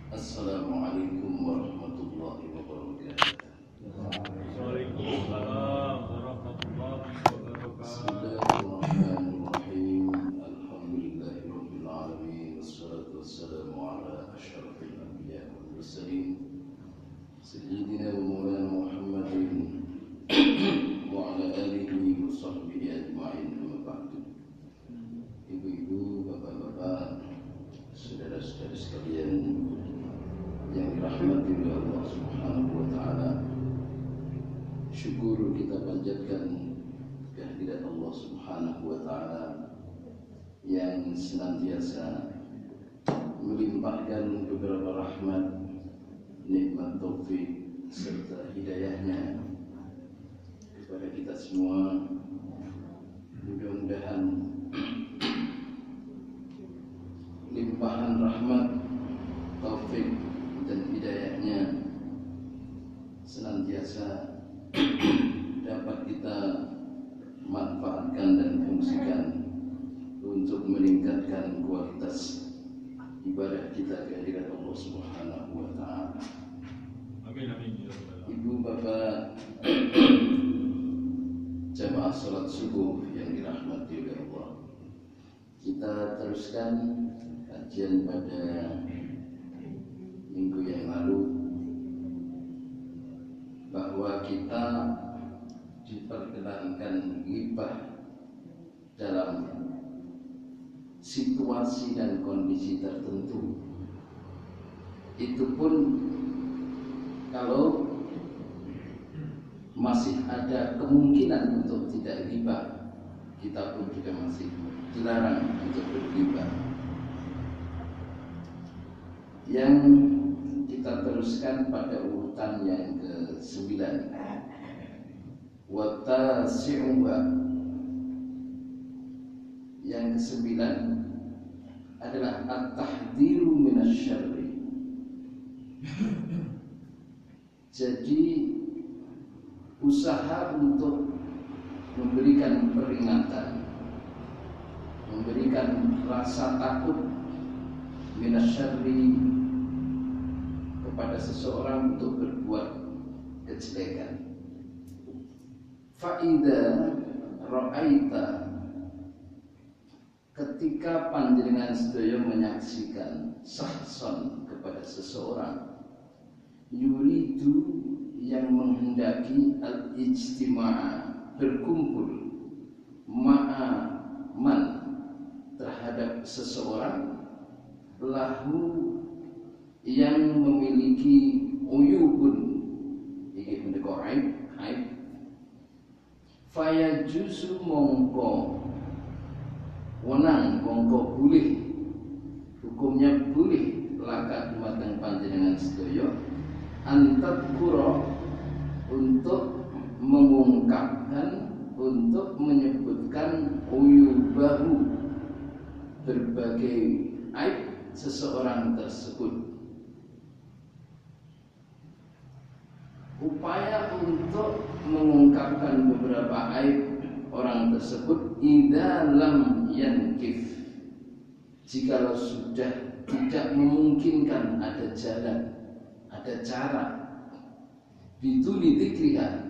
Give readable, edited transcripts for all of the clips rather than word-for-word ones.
Assalamualaikum warahmatullahi wabarakatuh. Waalaikumsalam warahmatullahi wabarakatuh. Bismillahirrahmanirrahim. Alhamdulillahirabbil alamin wassalatu wassalamu ala asyrafil anbiya'i wal mursalin sayyidina wa maulana Muhammadin wa ala alihi wa sahbihi ajma'in. Amma ba'du. Ibu-ibu, bapak-bapak, saudara-saudara sekalian yang dirahmati oleh Allah Subhanahu wa taala, syukur kita panjatkan kehadirat Allah Subhanahu wa taala yang senantiasa melimpahkan beberapa rahmat, nikmat, taufik serta hidayahnya kepada kita semua. Mudah-mudahan limpahan rahmat, taufik dan hidayahnya senantiasa dapat kita manfaatkan dan fungsikan untuk meningkatkan kualitas ibadah kita kehadirat Allah Subhanahu wa taala. Amin amin ya rabbal alamin. Ibu bapak jamaah salat subuh yang dirahmati oleh Allah, kita teruskan kajian pada minggu yang lalu bahwa kita diperkenankan ghibah dalam situasi dan kondisi tertentu. Itu pun kalau masih ada kemungkinan untuk tidak ghibah, kita pun juga masih dilarang untuk berghibah. Yang kita teruskan pada urutan yang ke-9, watasi'uha. Yang ke-9 adalah at-tahdhiru minasyarri. Jadi usaha untuk memberikan peringatan, memberikan rasa takut minasyarri kepada seseorang untuk berbuat kejelekan. Fa'idha ra'aita, ketika panjenengan sedaya menyaksikan sahson kepada seseorang yuridu, yang menghendaki al-ijtima'a, berkumpul, ma'aman, terhadap seseorang, lahu, yang memiliki uyubun, iki mendeko aib, fayajuzu mongko wenang, mongko boleh, hukumnya boleh, laka dumateng panjenengan sedaya, antat kuro, untuk mengungkapkan, untuk menyebutkan uyubahu, berbagai aib seseorang tersebut. Upaya untuk mengungkapkan beberapa aib orang tersebut idza lam yankif, jikalau sudah tidak memungkinkan ada jalan, ada cara, biduni dzikriha,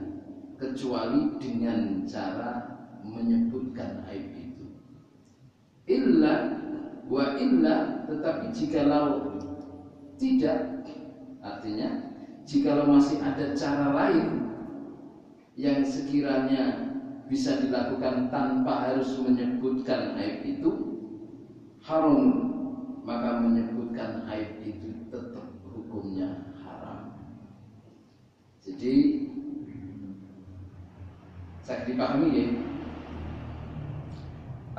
kecuali dengan cara menyebutkan aib itu. Illa wa illa, tetapi jikalau tidak, artinya jikalau masih ada cara lain yang sekiranya bisa dilakukan tanpa harus menyebutkan aib itu, haram, maka menyebutkan aib itu tetap hukumnya haram. Jadi saya dipahami ya,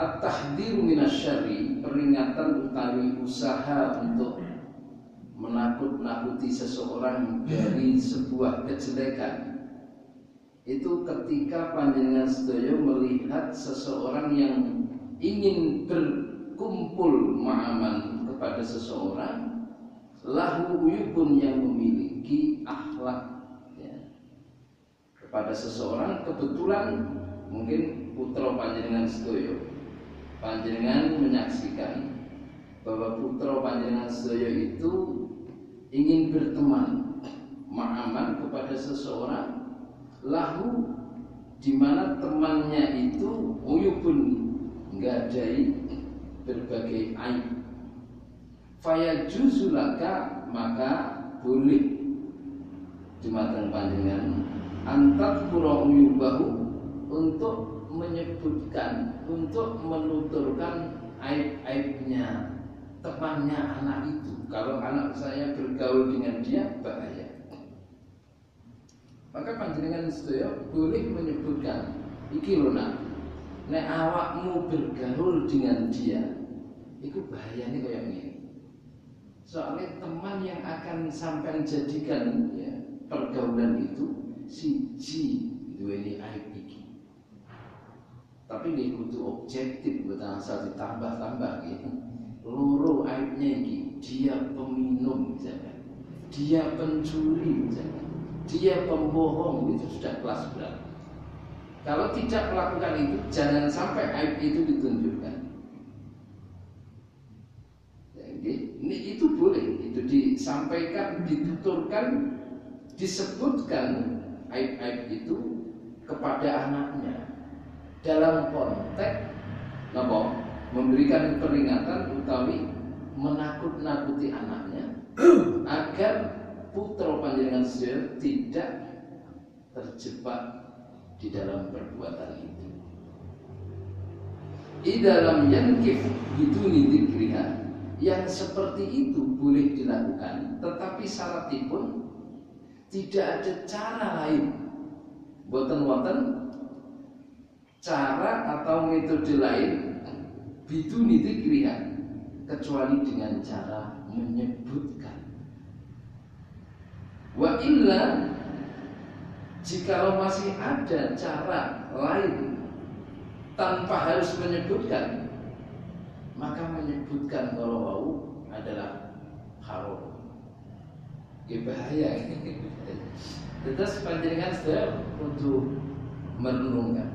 at-tahdhiru minasyarri, peringatan utawi usaha untuk menakut-nakuti seseorang dari sebuah kejelekan, itu ketika panjenengan sedaya melihat seseorang yang ingin berkumpul ma'aman kepada seseorang, lahu uyubun, yang memiliki akhlak ya, kepada seseorang. Kebetulan mungkin putra panjenengan sedaya, panjenengan menyaksikan bahwa putra panjenengan sedaya itu ingin berteman ma'aman kepada seseorang lahu di mana temannya itu uyubun nggadai berbagai aib, fayajuzulaka maka boleh dumateng panjenengan antat kura uyubahu untuk menyebutkan, untuk menuturkan aib-aibnya temannya anak itu. Kalau anak saya bergaul dengan dia bahaya, maka panjenengan sedaya boleh menyebutkan iki lho nak, nek awakmu bergaul dengan dia itu bahayanya kayak gini. Soalnya teman yang akan sampai jadikan ya, pergaulan itu siji duweni aib iki. Tapi dia kudu objektif, bukan asal ditambah-tambah gitu. Loro aibnya iki, dia peminum misalkan, dia pencuri misalkan, dia pembohong, itu sudah kelas berat. Kalau tidak melakukan itu, jangan sampai aib itu ditunjukkan. Jadi, ini itu boleh, itu disampaikan, dituturkan, disebutkan aib-aib itu kepada anaknya dalam konteks memberikan peringatan utawi menakut-nakuti anaknya agar putra panjenengan sedaya tidak terjebak di dalam perbuatan itu. Di dalam yankif biduni dzikriha, yang seperti itu boleh dilakukan, tetapi syaratipun tidak ada cara lain, boten-boten cara atau metode lain biduni dzikriha kecuali dengan cara menyebutkan. Wa illa, jikalau masih ada cara lain tanpa harus menyebutkan, maka menyebutkan kalau adalah haram. Ya bahaya. Terus panjenengan sudah untuk merenungkan.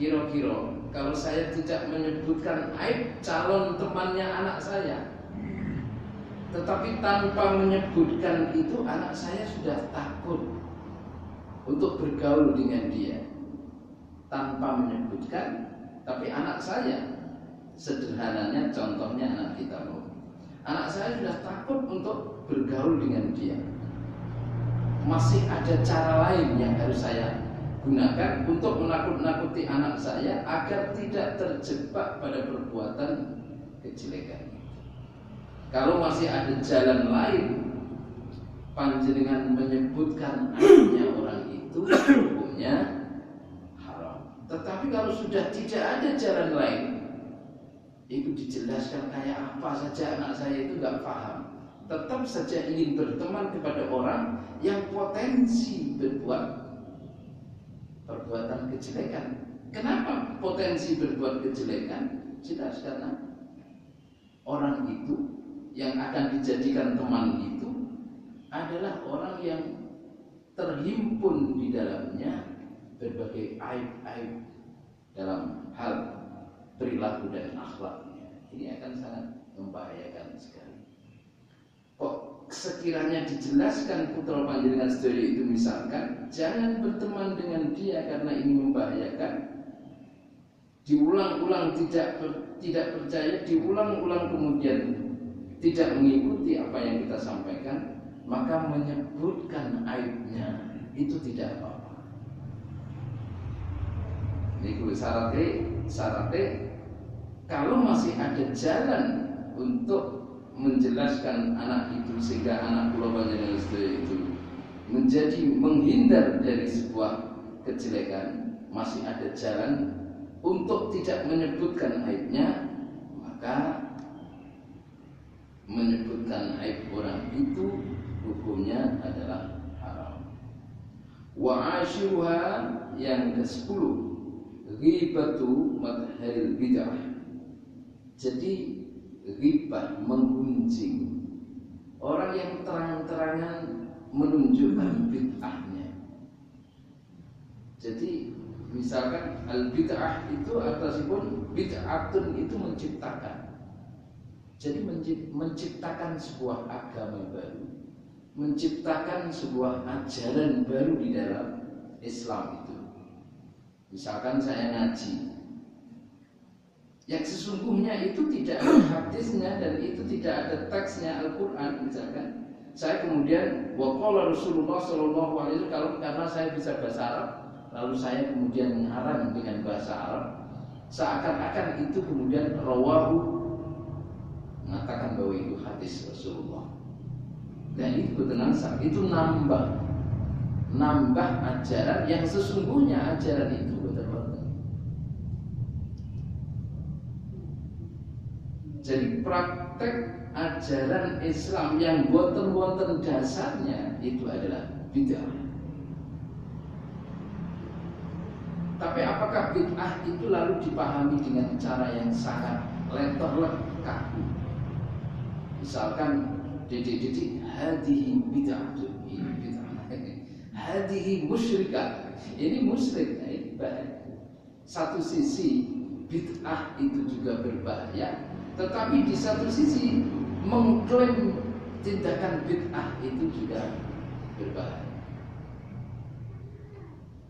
Kira-kira kalau saya tidak menyebutkan aib calon temannya anak saya, tetapi tanpa menyebutkan itu anak saya sudah takut untuk bergaul dengan dia. Tanpa menyebutkan, tapi anak saya, sederhananya contohnya anak kita, anak saya sudah takut untuk bergaul dengan dia. Masih ada cara lain yang harus saya gunakan untuk menakut-nakuti anak saya agar tidak terjebak pada perbuatan kejelekan. Kalau masih ada jalan lain, panjenengan menyebutkan aibnya orang itu, hukumnya haram. Tetapi kalau sudah tidak ada jalan lain, itu dijelaskan kayak apa saja anak saya itu nggak paham, tetap saja ingin berteman kepada orang yang potensi berbuat perbuatan kejelekan. Kenapa potensi berbuat kejelekan? Jelas karena orang itu yang akan dijadikan teman itu adalah orang yang terhimpun di dalamnya berbagai aib-aib dalam hal perilaku dan akhlaknya. Ini akan sangat membahayakan sekali. Kok sekiranya dijelaskan putra panjenengan sedaya itu misalkan jangan berteman dengan dia karena ini membahayakan, diulang-ulang tidak percaya, diulang-ulang kemudian tidak mengikuti apa yang kita sampaikan, maka menyebutkan aibnya itu tidak apa-apa. Ini syaratnya kalau masih ada jalan untuk menjelaskan anak itu sehingga anak pulau panjenengan itu menjadi menghindar dari sebuah kejelekan, masih ada jalan untuk tidak menyebutkan aibnya, maka menyebutkan aib orang itu hukumnya adalah haram. Wa asyiruha, yang ke-10, ghibatu madharil bid'ah. Jadi ghibah, menggunjing orang yang terang-terangan menunjukkan bid'ahnya. Jadi misalkan al bid'ah itu atasipun bid'atun itu menciptakan. Jadi menciptakan sebuah agama baru, menciptakan sebuah ajaran baru di dalam Islam itu. Misalkan saya ngaji, yang sesungguhnya itu tidak ada hadisnya dan itu tidak ada teksnya Al-Quran. Misalkan saya kemudian waqala Rasulullah SAW, kalau karena saya bisa bahasa Arab, lalu saya kemudian mengarang dengan bahasa Arab, seakan-akan itu kemudian rawahu, mengatakan bahwa itu hadis Rasulullah. Dan itu betenang, itu nambah ajaran yang sesungguhnya ajaran itu betul-betul. Jadi praktek ajaran Islam yang wonten dasarnya itu adalah bid'ah. Tapi apakah bid'ah itu lalu dipahami dengan cara yang sangat letterlek kaku? Misalkan didik hadihi bid'ah, ini bid'ah, hadihi musyrikah, ini musyrik. Nah, ini bahaya. Satu sisi bid'ah itu juga berbahaya, tetapi di satu sisi mengklaim tindakan bid'ah itu juga berbahaya.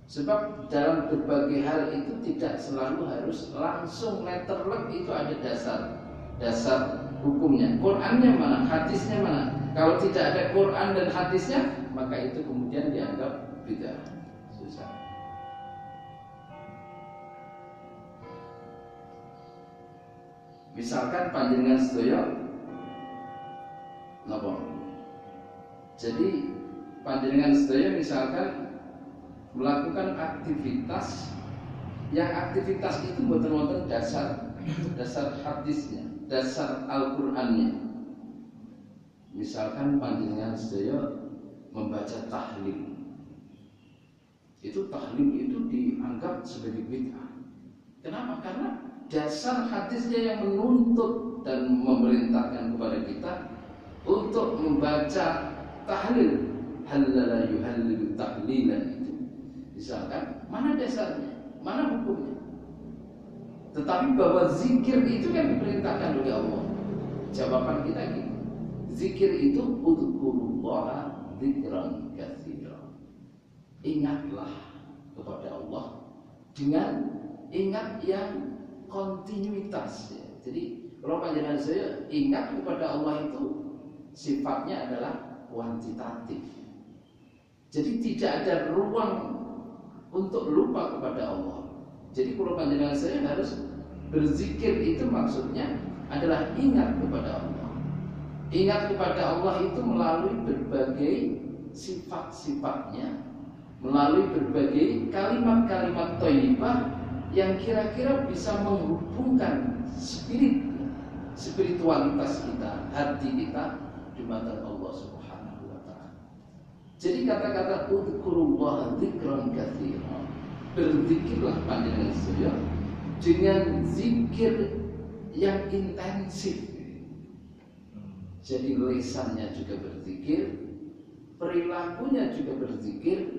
Sebab dalam berbagai hal itu tidak selalu harus langsung letterlek itu ada dasar hukumnya. Qurannya mana, hadisnya mana? Kalau tidak ada Quran dan hadisnya, maka itu kemudian dianggap bid'ah. Susah. Misalkan panjenengan sedaya napa? Jadi panjenengan sedaya misalkan melakukan aktivitas yang aktivitas itu betul-betul dasar hadisnya, dasar Al-Qur'annya. Misalkan panjenengan sedaya membaca tahlil. Itu tahlil itu dianggap sebagai bid'ah. Kenapa? Karena dasar hadisnya yang menuntut dan memerintahkan kepada kita untuk membaca tahlil, halala yuhallilu tahlilan itu. Misalkan mana dasarnya, mana hukumnya? Tetapi bahwa zikir itu kan diperintahkan oleh Allah. Jawaban kita gini, zikir itu udzukurullaha dzikran katsira. Ingatlah kepada Allah dengan ingat yang kontinuitas ya. Jadi kalau panjenengan saya ingat kepada Allah itu sifatnya adalah kuantitatif. Jadi tidak ada ruang untuk lupa kepada Allah. Jadi kalau panjenengan saya harus berzikir itu maksudnya adalah ingat kepada Allah. Ingat kepada Allah itu melalui berbagai sifat-sifatnya, melalui berbagai kalimat-kalimat thayyibah yang kira-kira bisa menghubungkan spiritualitas kita, hati kita di mata Allah Subhanahu wa taala. Jadi kata-kata udzukurullaha dzikran katsira, berzikirlah panjenengan sedaya dengan zikir yang intensif. Jadi lisannya juga berzikir, perilakunya juga berzikir,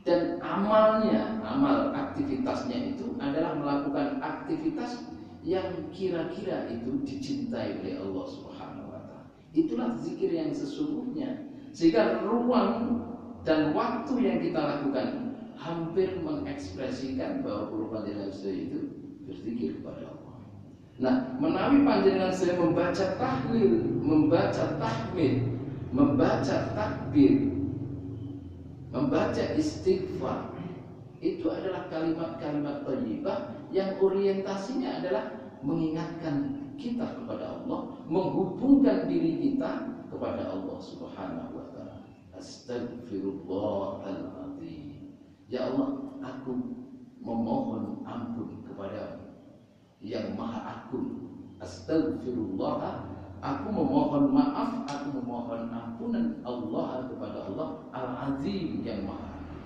dan amalnya, amal aktivitasnya itu adalah melakukan aktivitas yang kira-kira itu dicintai oleh Allah Subhanahu wa taala. Itulah zikir yang sesungguhnya. Sehingga ruang dan waktu yang kita lakukan hampir mengekspresikan bahwa panjenengan saya itu berzikir kepada Allah. Nah, menawi panjenengan saya membaca tahlil, membaca tahmid, membaca takbir, membaca istighfar, itu adalah kalimat-kalimat thayyibah yang orientasinya adalah mengingatkan kita kepada Allah, menghubungkan diri kita kepada Allah Subhanahu wa taala. Astaghfirullahaladzim. Ya Allah, aku memohon ampun kepada yang maha agung. Astaghfirullah, aku memohon maaf, aku memohon ampunan Allah kepada Allah Al-Azim yang maha agung.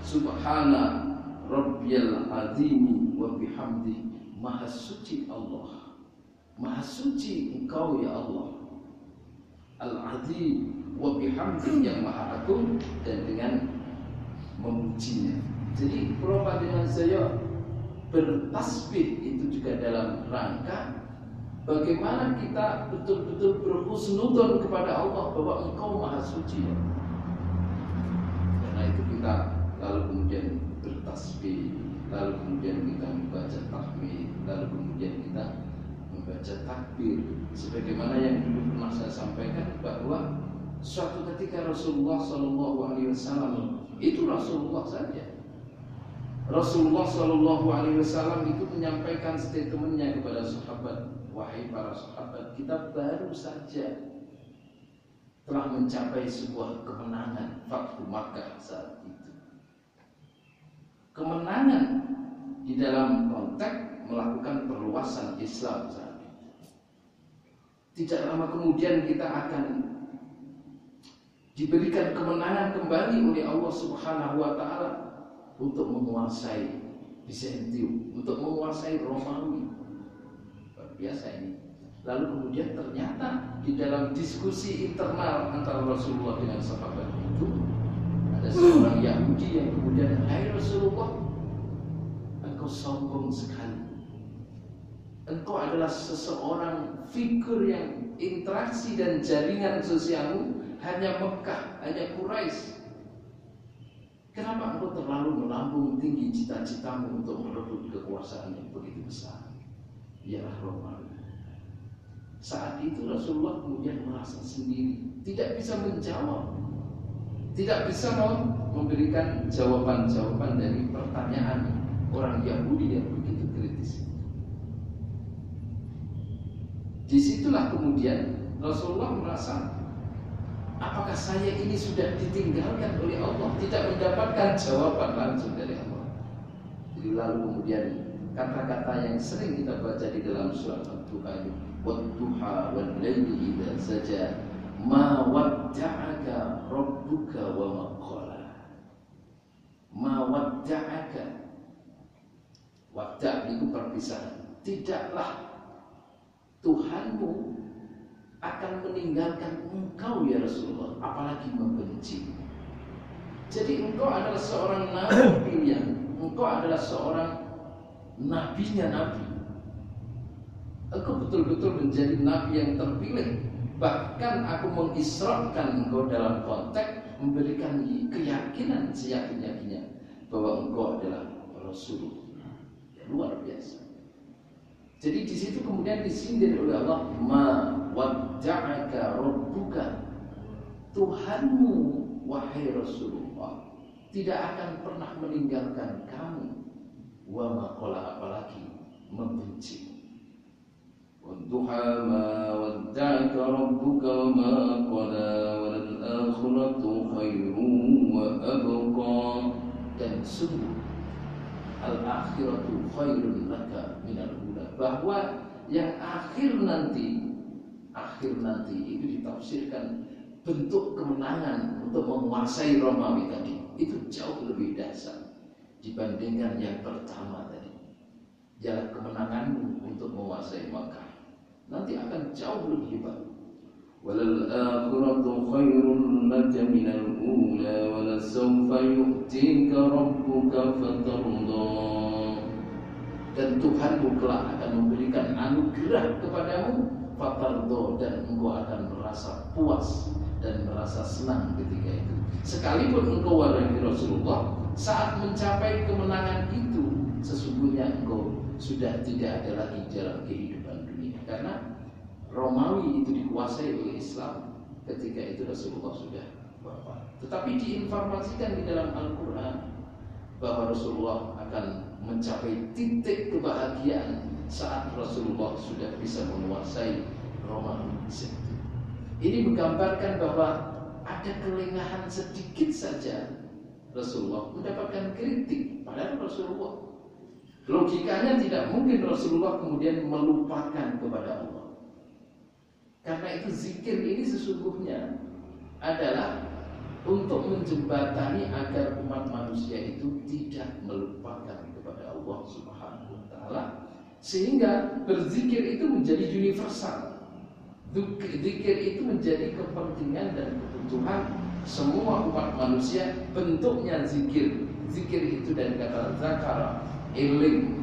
Subhana Rabbiyal Azimi wa bihamdi. Maha suci Allah, maha suci Engkau ya Allah, Al-Azim wa bihamdi yang maha agung, dan dengan memujinya. Jadi panjenengan saya bertasbih itu juga dalam rangka Bagaimana kita betul-betul berhusnudon kepada Allah bahwa Engkau Maha Suci. Karena itu kita lalu kemudian bertasbih, lalu kemudian kita membaca tahmid, lalu kemudian kita membaca takbir. Sebagaimana yang dulu pernah saya sampaikan bahwa suatu ketika Rasulullah SAW itu Rasulullah saja. Rasulullah SAW itu menyampaikan statementnya kepada sahabat, wahai para sahabat, kita baru saja telah mencapai sebuah kemenangan Fathu Makkah saat itu. Kemenangan di dalam konteks melakukan perluasan Islam saat itu. Tidak lama kemudian kita akan diberikan kemenangan kembali oleh Allah Subhanahu wa Ta'ala untuk menguasai Bizantium, untuk menguasai Romawi. Luar biasa ini. Lalu kemudian ternyata di dalam diskusi internal antara Rasulullah dengan sahabat itu ada seorang Yahudi yang kemudian, hai Rasulullah, engkau sombong sekali. Engkau adalah seseorang figur yang interaksi dan jaringan sosialmu hanya Mekah, hanya Quraisy. Kenapa engkau terlalu melambung tinggi cita-citamu untuk merebut kekuasaan yang begitu besar? Ialah Romawi. Saat itu Rasulullah kemudian merasa sendiri, tidak bisa menjawab, tidak bisa memberikan jawaban-jawaban dari pertanyaan orang Yahudi yang begitu kritis. Disitulah kemudian Rasulullah merasa, apakah saya ini sudah ditinggalkan oleh Allah, tidak mendapatkan jawaban langsung dari Allah. Jadi lalu kemudian kata-kata yang sering kita baca di dalam surat Ad-Duha, "Wadduha wal laili idza saja, ma wadda'aka rabbuka wa ma qala." Ma wadda'aka. Wadda' itu perpisahan. Tidaklah Tuhanmu akan meninggalkan engkau ya Rasulullah, apalagi membenci. Jadi engkau adalah seorang nabi pilihan, engkau adalah seorang nabinya nabi. Engkau betul-betul menjadi nabi yang terpilih. Bahkan aku mengisrakan engkau dalam konteks memberikan keyakinan seyakin-yakinnya bahwa engkau adalah Rasul. Luar biasa. Jadi di situ kemudian disindir oleh Allah, ma wadda'aka rabbuka. Tuhanmu wahai Rasulullah tidak akan pernah meninggalkan kamu. Wa ma qala, apalagi membenci. Wadduha ma wadda'aka rabbuka wa ma qala wal akhiratu khairun wa abqa. Dan sungguh al-akhiratu khairun laka minal ula, bahwa yang akhir nanti itu ditafsirkan bentuk kemenangan untuk menguasai Romawi tadi, itu jauh lebih dahsyat dibandingkan yang pertama tadi. Jalan kemenanganmu untuk menguasai Makkah nanti akan jauh lebih hebat. Walal akhiratu khairun laka minal ula wala sawfa yu'tika rabbuka fatarda. Dan Tuhanmu kelak akan memberikan anugerah kepadamu, fatarda, dan engkau akan merasa puas dan merasa senang ketika itu. Sekalipun engkau wahai Rasulullah saat mencapai kemenangan itu, sesungguhnya engkau sudah tidak ada lagi dalam kehidupan dunia, karena Romawi itu dikuasai oleh Islam ketika itu Rasulullah sudah wafat. Tetapi diinformasikan di dalam Al-Quran bahwa Rasulullah akan mencapai titik kebahagiaan saat Rasulullah sudah bisa menguasai Romawi. Ini menggambarkan bahwa ada kelengahan sedikit saja Rasulullah mendapatkan kritik, padahal Rasulullah logikanya tidak mungkin Rasulullah kemudian melupakan kepada Allah. Karena itu zikir ini sesungguhnya adalah untuk menjembatani agar umat manusia itu tidak melupakan kepada Allah Subhanahu wa Ta'ala, sehingga berzikir itu menjadi universal. Zikir itu menjadi kepentingan dan kebutuhan semua umat manusia. Bentuknya zikir itu dari kata zakara, eling,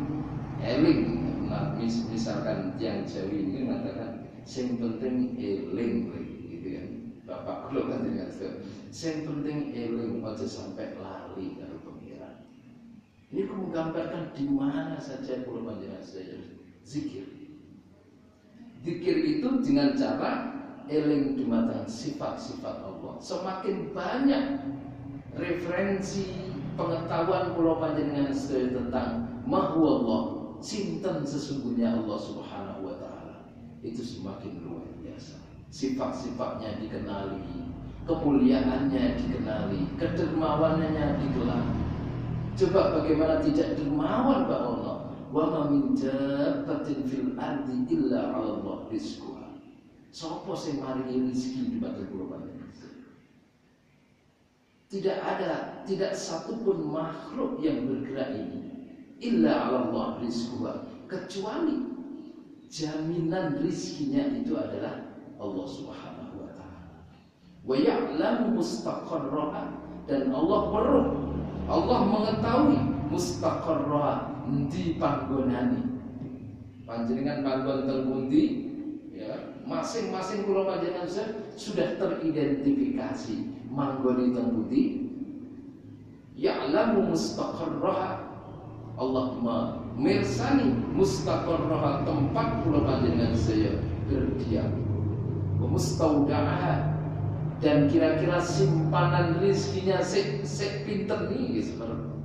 misalkan yang Jawi ini mengatakan sing penting eling gitu kan. Bapak kula kan tidak sing penting eling aja sampai lali karo pengiran. Ini menggambarkan di mana saja kula panjenengan saya zikir. Zikir itu dengan cara eling dumateng sifat-sifat Allah. Semakin banyak referensi pengetahuan kula panjenengan sedaya tentang mahwallah, sinten sesungguhnya Allah Subhanahu wa taala, itu semakin luar biasa. Sifat-sifatnya dikenali, kemuliaannya dikenali, kedermawanannya dikenali. Coba bagaimana tidak dermawan Pak Allah? Wa ma min dabbatin fil ardi illa 'ala Allah rizquha. Sapa sing maringi rezeki dumateng kula panjenengan? Tidak satupun makhluk yang bergerak ini illa 'ala Allah rizquha, kecuali jaminan rizkinya itu adalah Allah Subhanahu wa taala. Wa ya'lamu mustaqarraha, dan Allah mengetahui mustaqarraha, endi panggonane. Panjenengan panggon teng pundi? Ya, masing-masing kula panjenengan sudah teridentifikasi manggoni teng pundi. Ya'lamu mustaqarraha, Allah mirsani mustaqarraha, tempat kula panjenengan saya berdiam. Wa mustaudaha, dan kira-kira simpanan rizkinya sek pinten nih sebenarnya.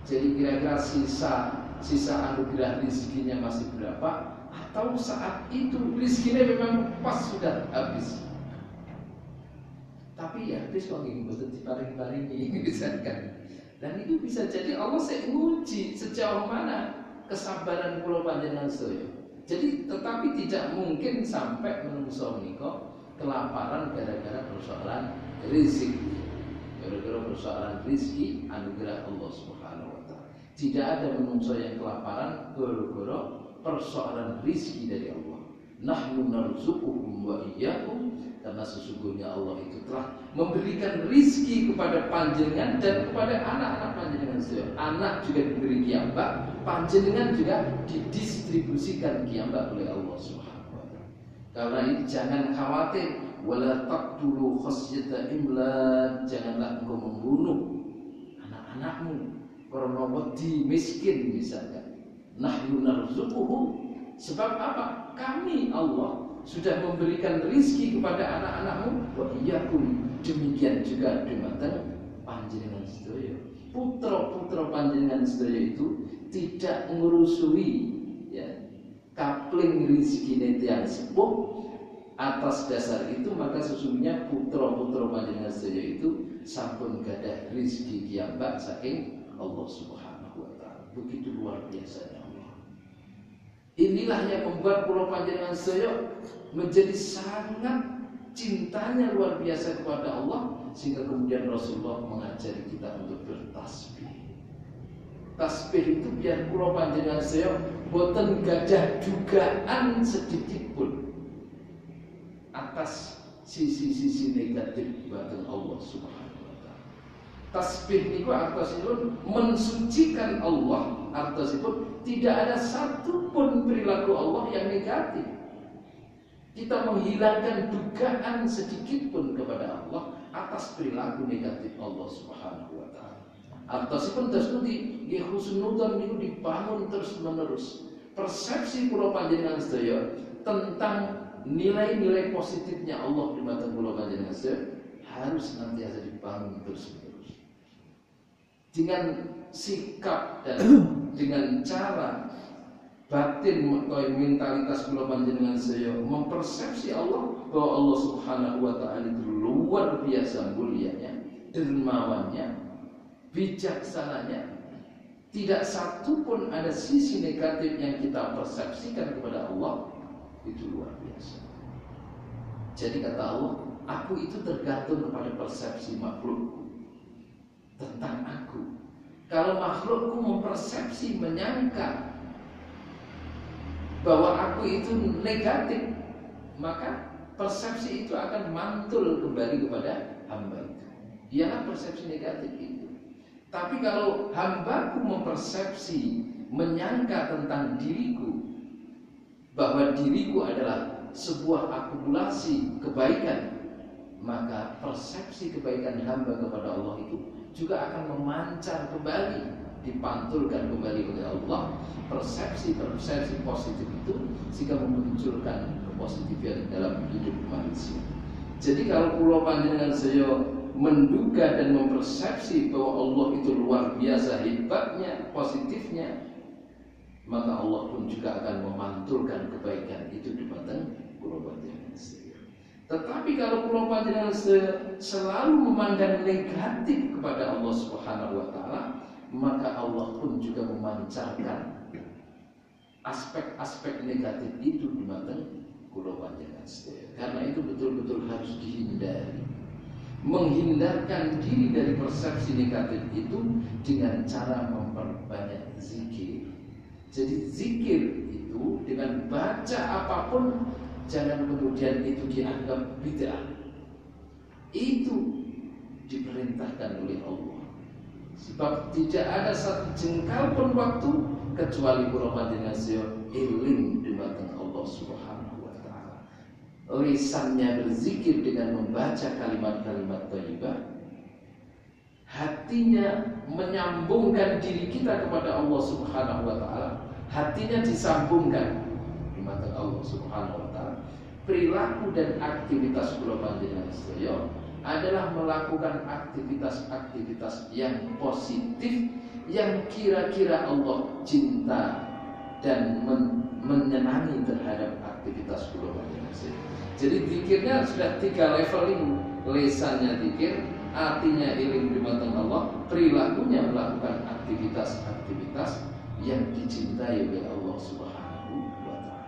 Jadi kira-kira sisa anugerah rizkinya masih berapa, atau saat itu rizkinya memang pas sudah habis. Tapi ya habis kok nggih mboten diparing-paringi misalkan. Dan itu bisa jadi Allah nguji sejauh mana kesabaran kula panjenengan sedaya. Jadi tetapi tidak mungkin sampai menungso menika kelaparan gara-gara persoalan rezeki. Gara-gara persoalan rezeki anugerah Allah Subhanahu wa taala. Tidak ada menungso yang kelaparan gara-gara persoalan rezeki dari Allah. Nahnu narzuquhum wa iyyakum, karena sesungguhnya Allah itu telah memberikan rizki kepada panjenengan dan kepada anak-anak panjenengan sedaya. Anak juga diberi kiambak, panjenengan juga didistribusikan kiambak oleh Allah Subhanahu wa taala. Karena itu jangan khawatir, wala taqtulu khasyata imlaq, janganlah engkau membunuh anak-anakmu karena wedi miskin misalkan. Nahnu narzuquhum, sebab apa? Kami Allah sudah memberikan rizki kepada anak-anakmu, wa iyyakum, demikian juga dumateng panjenengan sedaya. Putra-putra panjenengan sedaya itu tidak ngurusui ya kapling rizkine tiyang sepuh. Atas dasar itu maka sesungguhnya putra-putra panjenengan sedaya itu sampun gadah rizki kiambak saking Allah Subhanahu wa taala. Begitu luar biasanya Allah. Inilah yang membuat pulau panjenengan sedaya menjadi sangat cintanya luar biasa kepada Allah, sehingga kemudian Rasulullah mengajari kita untuk bertasbih. Tasbih itu biar pulau panjenengan sedaya boten gadah dugaan sedikit pun atas sisi-sisi negatif buatan Allah Subhanahu wa taala. Tasbih niku artosipun mensucikan Allah, artosipun tidak ada satupun perilaku Allah yang negatif. Kita menghilangkan dugaan sedikit pun kepada Allah atas perilaku negatif Allah Subhanahu wa taala. Artosipun tasnuti nggih husnudzon niku dibangun terus-menerus. Persepsi kula panjenengan sedaya tentang nilai-nilai positifnya Allah di mata kula panjenengan sedaya harus senantiasa dibangun terus-menerus. Dengan sikap dan dengan cara batin atau mentalitas kula panjenengan saya mempersepsi Allah bahwa Allah Subhanahu wa taala itu luar biasa mulianya, dermawannya, bijaksananya. Tidak satu pun ada sisi negatif yang kita persepsikan kepada Allah, itu luar biasa. Jadi kata Allah, aku itu tergantung kepada persepsi makhluk tentang aku. Kalau makhlukku mempersepsi, menyangka bahwa aku itu negatif, maka persepsi itu akan mantul kembali kepada hamba itu. Ialah persepsi negatif itu. Tapi kalau hambaku mempersepsi menyangka tentang diriku bahwa diriku adalah sebuah akumulasi kebaikan, maka persepsi kebaikan hamba kepada Allah itu juga akan memancar kembali, dipantulkan kembali oleh Allah. Persepsi positif itu sehingga memunculkan kepositifan dalam hidup manusia. Jadi kalau kula panjenengan saya menduga dan mempersepsi bahwa Allah itu luar biasa hebatnya, positifnya, maka Allah pun juga akan memantulkan kebaikan itu di batang kula panjenengan saya. Tetapi kalau kula panjenengan selalu memandang negatif kepada Allah Subhanahu wa taala, maka Allah pun juga memancarkan aspek-aspek negatif itu di batang kula panjenengan sedaya. Karena itu betul-betul harus dihindari. Menghindarkan diri dari persepsi negatif itu dengan cara memperbanyak zikir. Jadi zikir itu dengan baca apapun, jangan kemudian itu dianggap bid'ah. Itu diperintahkan oleh Allah. Sebab tidak ada satu jengkal pun waktu kecuali kula panjenengan sedaya eling dumateng Allah Subhanahu wa taala. Lisannya berzikir dengan membaca kalimat-kalimat thayyibah, hatinya menyambungkan diri kita kepada Allah Subhanahu wa taala, hatinya disambungkan dumateng Allah Subhanahu wa taala. Perilaku dan aktivitas kula panjenengan sedaya adalah melakukan aktivitas-aktivitas yang positif, yang kira-kira Allah cinta dan menyenangi terhadap aktivitas kula panjenengan sedaya. Jadi zikirnya sudah 3 level ini. Lisannya zikir, hatinya iling dumateng Allah, perilakunya melakukan aktivitas-aktivitas yang dicintai oleh Allah Subhanahu wa taala.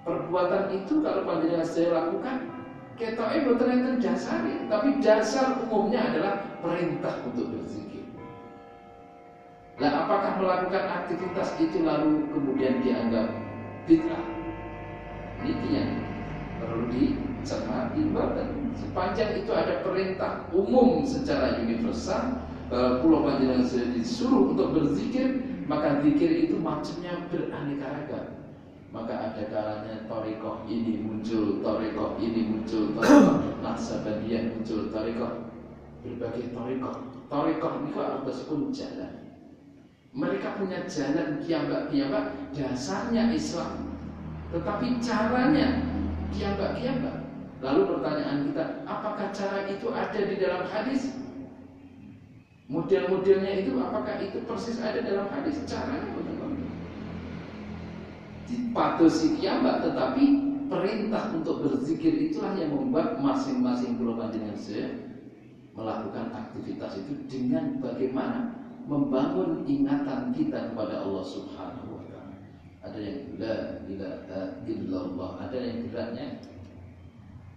Perbuatan itu kalau panjenengan saya lakukan, ketoke boten enten dasare, tapi dasar umumnya adalah perintah untuk berzikir. Nah, apakah melakukan aktivitas itu lalu kemudian dianggap bid'ah? Ini yang perlu dicermati bahwa sepanjang itu ada perintah umum secara universal bahwa kula panjenengan disuruh untuk berzikir, maka zikir itu macamnya beraneka ragam. Maka ada kalanya thariqah ini muncul, thariqah ini muncul, thariqah Naqsabandiyah muncul, thariqah berbagai thariqah. Thariqah itu pun jalan. Mereka punya jalan kiambak-kiambak, dasarnya Islam, tetapi caranya kiambak-kiambak. Lalu pertanyaan kita, apakah cara itu ada di dalam hadis? Model-modelnya itu apakah itu persis ada dalam hadis? Caranya bagaimana? Dipatuhi kiambak, tetapi perintah untuk berzikir itulah yang membuat masing-masing kula panjenengan saya melakukan aktivitas itu dengan bagaimana membangun ingatan kita kepada Allah Subhanahu wa taala. Ada yang la ilaha illallah, ada yang geraknya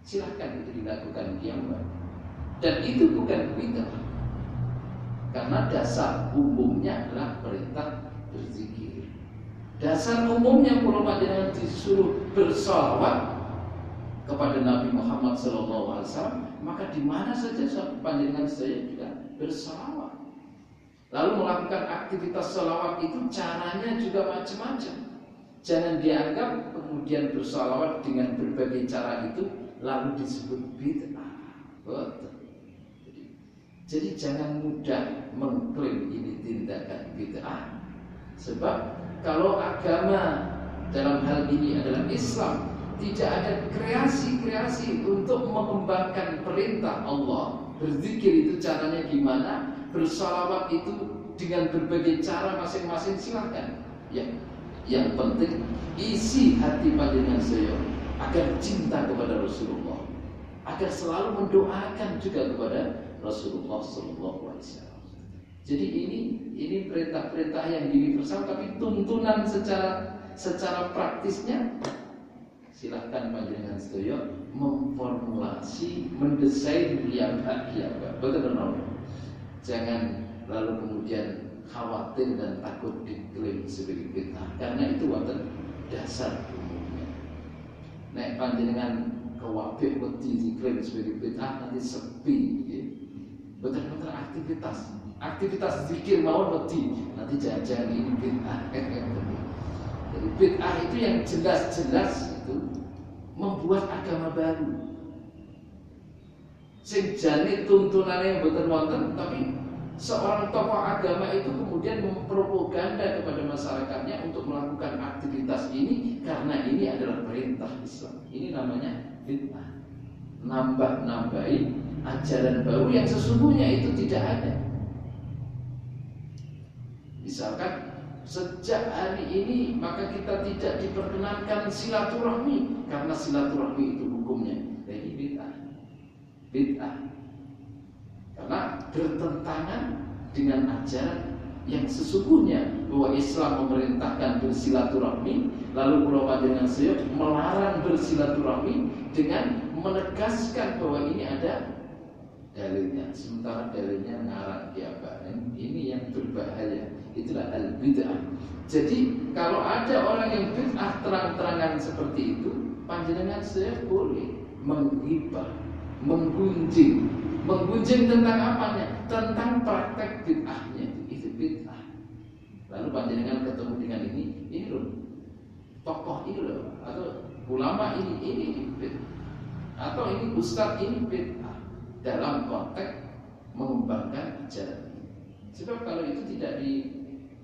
silahkan itu dilakukan kiambak. Dan itu bukan bid'ah. Karena dasar umumnya adalah perintah berzikir. Dasar umumnya kula panjenengan disuruh bersalawat kepada Nabi Muhammad SAW, maka di mana saja panjenengan saya juga bersalawat. Lalu melakukan aktivitas salawat itu caranya juga macam-macam. Jangan dianggap kemudian bersalawat dengan berbagai cara itu lalu disebut bid'ah. Jadi jangan mudah mengklaim ini tindakan bid'ah. Sebab kalau agama dalam hal ini adalah Islam, tidak ada kreasi-kreasi untuk mengembangkan perintah Allah. Berzikir itu caranya gimana, bersalawat itu dengan berbagai cara masing-masing, silakan. Ya, yang penting isi hati panjenengan saya agar cinta kepada Rasulullah, agar selalu mendoakan juga kepada Rasulullah SAW. Jadi ini perintah-perintah yang universal, tapi tuntunan secara praktisnya silahkan panjenengan sedaya memformulasi, mendesain kiambak-kiambak. Betul-betul. Jangan lalu kemudian khawatir dan takut diklaim sebagai bid'ah, karena itu wonten dasar umumnya. Nek panjenengan kewabih wedi diklaim sebagai bid'ah nanti sepi, ya. betul-betul aktivitas zikir mawon wedi nanti jangan ini bid'ah. Jadi bid'ah itu yang jelas-jelas itu membuat agama baru. Sing jane tuntunane mboten wonten, tapi seorang tokoh agama itu kemudian mempropaganda kepada masyarakatnya untuk melakukan aktivitas ini karena ini adalah perintah Islam. Ini namanya bid'ah. Nambah-nambahi ajaran baru yang sesungguhnya itu tidak ada. Misalkan sejak hari ini maka kita tidak diperkenankan silaturahmi karena silaturahmi itu hukumnya. Ini bid'ah. Karena bertentangan dengan ajaran yang sesungguhnya bahwa Islam memerintahkan bersilaturahmi, lalu Pulau Panjenengan Seyok melarang bersilaturahmi dengan menegaskan bahwa ini ada dalilnya, sementara dalilnya ngarang diapain. Ini yang berbahaya, itulah al-bid'ah. Jadi kalau ada orang yang bid'ah terang-terangan seperti itu, Panjenengan Seyok boleh menghibah, menggunjing tentang apanya? Tentang praktek bid'ahnya. Itu bid'ah. Lalu Panjenengan ketemu dengan ini loh, tokoh ini loh, atau ulama ini bid'ah, atau ini ustaz ini bid'ah dalam konteks mengembangkan ajaran. Sebab kalau itu tidak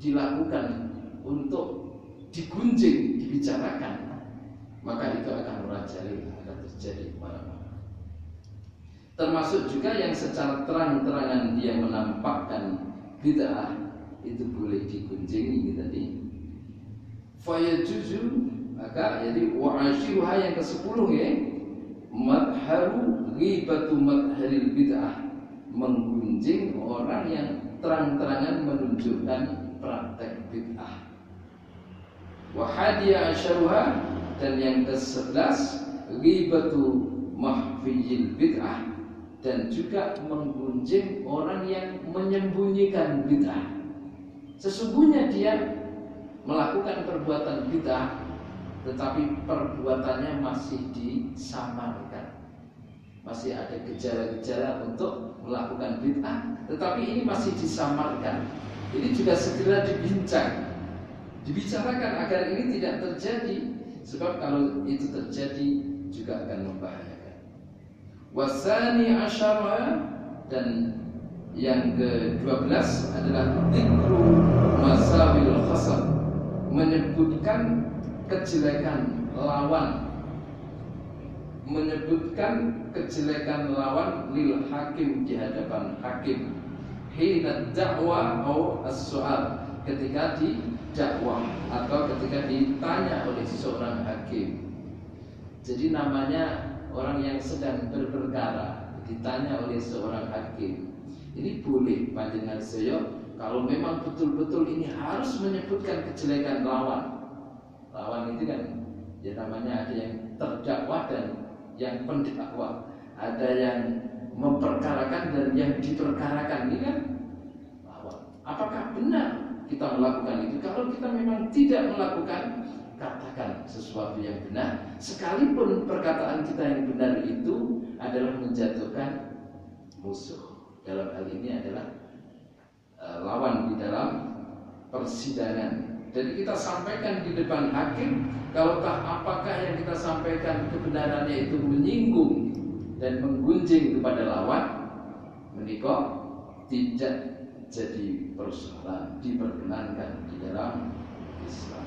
dilakukan untuk digunjing, dibicarakan, maka itu akan merajalela, akan terjadi kemana-mana. Termasuk juga yang secara terang-terangan dia menampakkan bid'ah itu boleh digunjing ini tadi. Fayajuzu, maka jadi wa'ashiruha yang ke-10 ya. Madharu ghibatu madharil bid'ah, menggunjing orang yang terang-terangan menunjukkan praktek bid'ah. Wa hadiya asyaruha, dan yang ke-11 ghibatu mahfiyil bid'ah, dan juga menggunjing orang yang menyembunyikan bid'ah. Sesungguhnya dia melakukan perbuatan bid'ah, tetapi perbuatannya masih disamarkan. Masih ada gejala-gejala untuk melakukan bid'ah, tetapi ini masih disamarkan. Ini juga segera dibicarakan agar ini tidak terjadi. Sebab kalau itu terjadi juga akan membahayakan. Wasani asyara, dan yang ke-12 adalah dzikru masawil khasab, menyebutkan kejelekan lawan, lil hakim di hadapan hakim, hina da'wa atau as-su'al, ketika didakwah atau ketika ditanya oleh seorang hakim. Jadi namanya orang yang sedang berperkara ditanya oleh seorang hakim, ini boleh Panjenengan Seyok kalau memang betul-betul ini harus menyebutkan kejelekan lawan. Lawan itu kan ya namanya ada yang terdakwa dan yang pendakwa, ada yang memperkarakan dan yang diperkarakan. Ini kan lawan. Apakah benar kita melakukan itu? Kalau kita memang tidak melakukan, katakan sesuatu yang benar, sekalipun perkataan kita yang benar itu adalah menjatuhkan musuh. Dalam hal ini adalah lawan di dalam persidangan. Jadi kita sampaikan di depan hakim, kalau apakah yang kita sampaikan kebenarannya itu menyinggung dan menggunjing kepada lawan, menikah tidak jadi persoalan, diperkenankan di dalam Islam.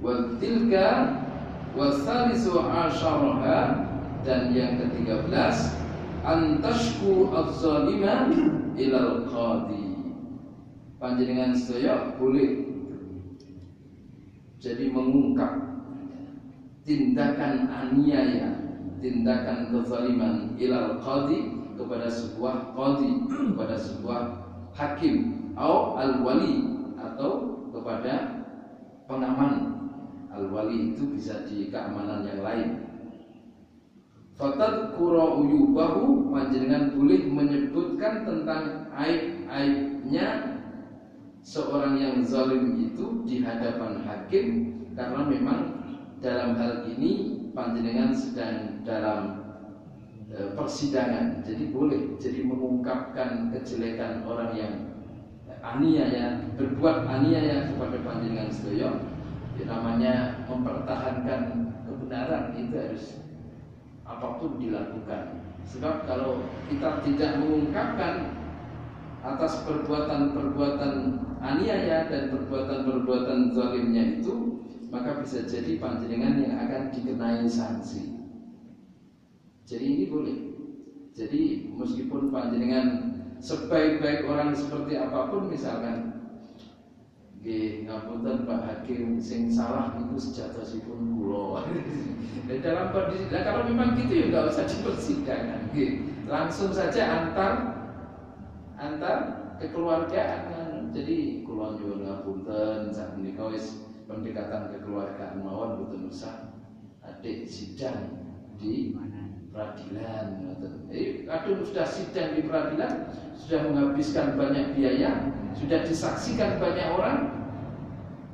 Watilka wasalisu asyaraha, dan yang ke-13 antashku az-zalima ilal qadi. Panjenengan sedaya boleh jadi mengungkap tindakan aniaya, tindakan kezaliman ilal qadi, kepada sebuah qadi, kepada sebuah hakim, atau al-wali, atau kepada pengaman. Al-wali itu bisa di keamanan yang lain. Fatadkura uyubahu, panjenengan boleh menyebutkan tentang aib-aibnya seorang yang zalim itu di hadapan hakim, karena memang dalam hal ini panjenengan sedang dalam persidangan. Jadi boleh jadi mengungkapkan kejelekan orang yang aniaya, berbuat aniaya kepada panjenengan sedaya. Namanya mempertahankan kebenaran itu harus apapun dilakukan. Sebab kalau kita tidak mengungkapkan atas perbuatan-perbuatan aniaya dan perbuatan-perbuatan zalimnya itu, maka bisa jadi panjenengan yang akan dikenai sanksi. Jadi ini boleh. Jadi meskipun panjenengan sebaik-baik orang seperti apapun, misalkan ngapunten Pak Hakim sing salah itu sejatosipun kula. Dalam kondisi, kalau memang gitu ya nggak usah di persidangan, langsung saja antar kekeluargaan. Jadi kula nyuwun ngapunten sakmenika wis pendekatan kekeluargaan mawon boten usah adik sidang di peradilan. Aduh sudah sidang di peradilan, sudah menghabiskan banyak biaya, sudah disaksikan banyak orang.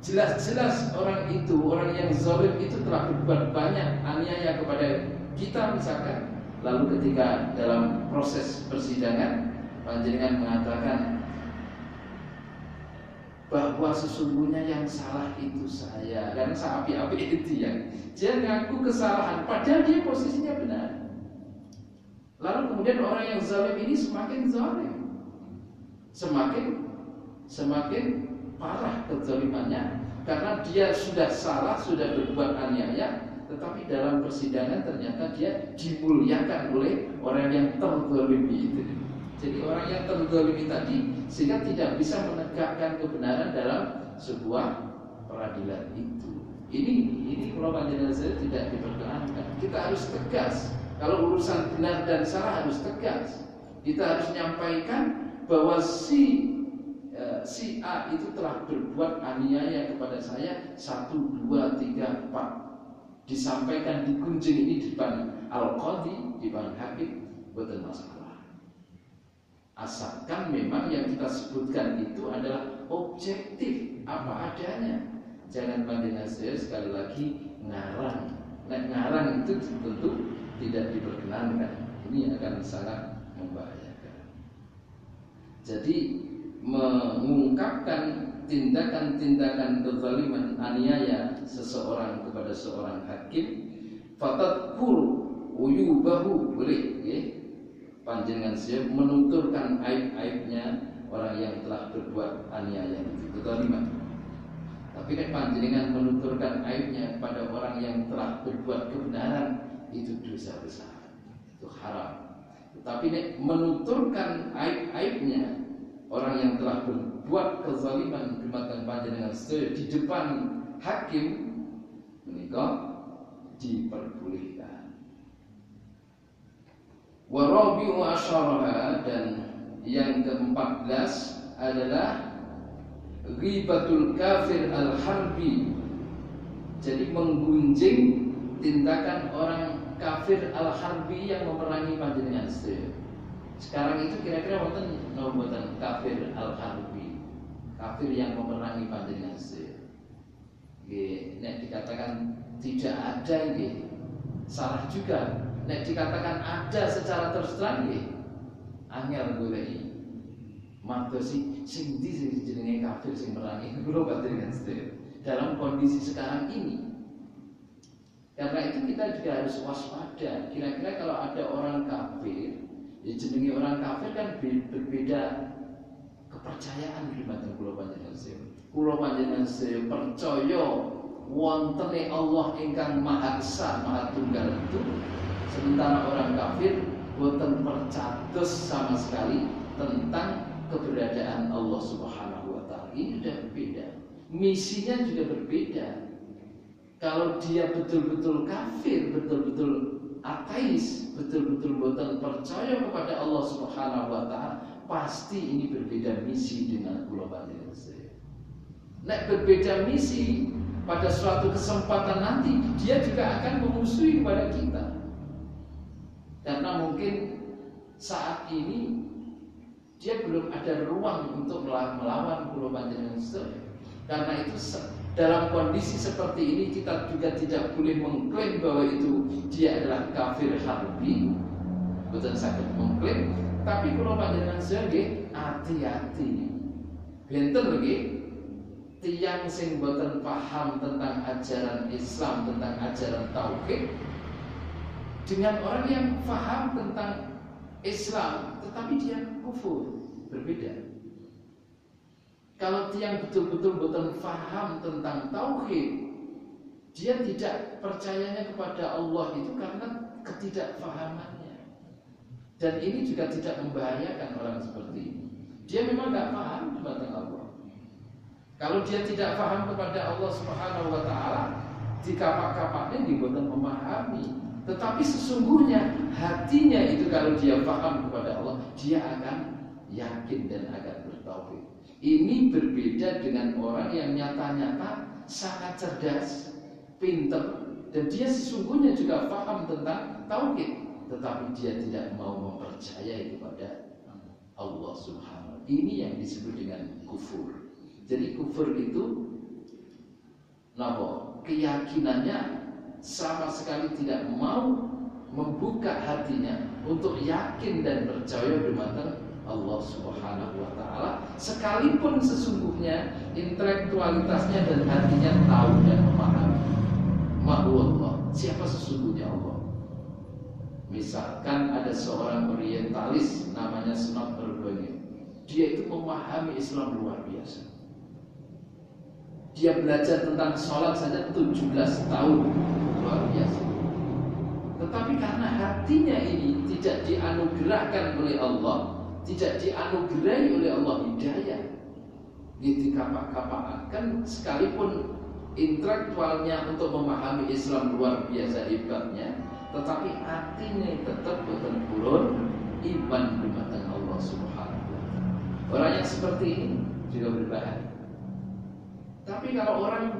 Jelas-jelas orang itu, orang yang zalim itu telah berbuat banyak aniaya kepada kita misalkan. Lalu ketika dalam proses persidangan panjenengan mengatakan bahwa sesungguhnya yang salah itu saya, karena saya api-api itu yang dia ngaku kesalahan, padahal dia posisinya benar. Lalu kemudian orang yang zalim ini semakin zalim, semakin parah kezalimannya, karena dia sudah salah, sudah berbuat aniaya, tetapi dalam persidangan ternyata dia dimuliakan oleh orang yang terzalimi itu. Jadi orang yang terzalimi tadi sehingga tidak bisa menegakkan kebenaran dalam sebuah peradilan itu. Ini kalau panjenengan saya tidak diperkenankan. Kita harus tegas. Kalau urusan benar dan salah harus tegas. Kita harus menyampaikan bahwa si A itu telah berbuat aniaya kepada saya 1, 2, 3, 4. Disampaikan digunjing ini di depan al-qadhi, di depan hakim, boten masalah. Asalkan memang yang kita sebutkan itu adalah objektif, apa adanya. Jangan panjenengan saya sekali lagi ngarang. Ngarang itu tentu tidak diperkenankan. Ini akan sangat membahayakan. Jadi mengungkapkan tindakan-tindakan kezaliman aniaya seseorang kepada seorang hakim, fatadkur uyubahu, boleh ya? Panjenengan siap menuturkan aib-aibnya orang yang telah berbuat aniaya itu kezaliman. Tapi nek panjenengan menuturkan aibnya pada orang yang telah berbuat kebenaran, itu dosa besar, itu haram. Tetapi nek menuturkan aib-aibnya orang yang telah berbuat kezaliman dumateng panjenengan sedaya di depan hakim, menika diperbolehkan. Wa rabi'u asyaraha, dan yang ke-14 adalah ghibatul kafir al-harbi. Jadi menggunjing tindakan orang kafir al-harbi yang memerangi panjenengan sedaya. Sekarang itu kira-kira wonten mboten kafir al-harbi, kafir yang memerangi panjenengan sedaya. Nggih, nek dikatakan tidak ada nggih, salah juga. Nek dikatakan ada secara terus terang nggih, angel goleki. Madosi sing ndi sing jenenge kafir sing merangi kula panjenengan sedaya dalam kondisi sekarang ini. Karena itu kita juga harus waspada. Kira-kira kalau ada orang kafir, ya jenenge orang kafir kan berbeda kepercayaan di mata kula panjenengan sedaya. Kula panjenengan sedaya percaya wontene Allah ingkang Maha Esa, Maha Tunggal itu, sementara orang kafir boten percados sama sekali tentang keberadaan Allah Subhanahu wa taala. Ini sudah berbeda. Misinya juga berbeda. Kalau dia betul-betul kafir, betul-betul ateis, betul-betul boten percaya kepada Allah Subhanahu wa taala, pasti ini berbeda misi dengan kula panjenengan sedaya. Nek berbeda misi, pada suatu kesempatan nanti dia juga akan memusuhi kepada kita. Karena mungkin saat ini dia belum ada ruang untuk melawan kula panjenengan sedaya. Karena itu dalam kondisi seperti ini kita juga tidak boleh mengklaim bahwa itu dia adalah kafir harbi, boten saged mengklaim, tapi kula panjenengan sedaya nggih hati-hati. Benten nggih tiyang sing boten paham tentang ajaran Islam, tentang ajaran tauhid, dengan orang yang paham tentang Islam tetapi dia kufur, berbeda. Kalau tiang betul-betul boten paham tentang tauhid, dia tidak percayanya kepada Allah itu karena ketidakfahamannya. Dan ini juga tidak membahayakan orang seperti ini. Dia memang nggak paham tentang Allah. Kalau dia tidak paham kepada Allah Subhanahu wa taala, di kapak-kapaknya diboten memahami. Tetapi sesungguhnya hatinya itu kalau dia paham kepada Allah, dia akan yakin dan akan bertauhid. Ini berbeda dengan orang yang nyata-nyata sangat cerdas, pinter, dan dia sesungguhnya juga paham tentang tauhid, tetapi dia tidak mau mempercayai kepada Allah Subhanahu. Ini yang disebut dengan kufur. Jadi kufur itu keyakinannya sama sekali tidak mau membuka hatinya untuk yakin dan percaya dumateng Allah Subhanahu wa taala, sekalipun sesungguhnya intelektualitasnya dan hatinya tahu dan memahami Allah, siapa sesungguhnya Allah. Misalkan ada seorang orientalis namanya Snot Berbagi, dia itu memahami Islam luar biasa. Dia belajar tentang sholat saja 17 tahun, luar biasa. Tetapi karena hatinya ini tidak dianugerahkan oleh Allah, tidak dianugerahi oleh Allah hidayah, dikapak-kapakkan, sekalipun intelektualnya untuk memahami Islam luar biasa hebatnya, tetapi hatinya tetap betul-betul iman kepada Allah Subhanahu wa taala. Orang yang seperti ini juga berbahaya. Tapi kalau orang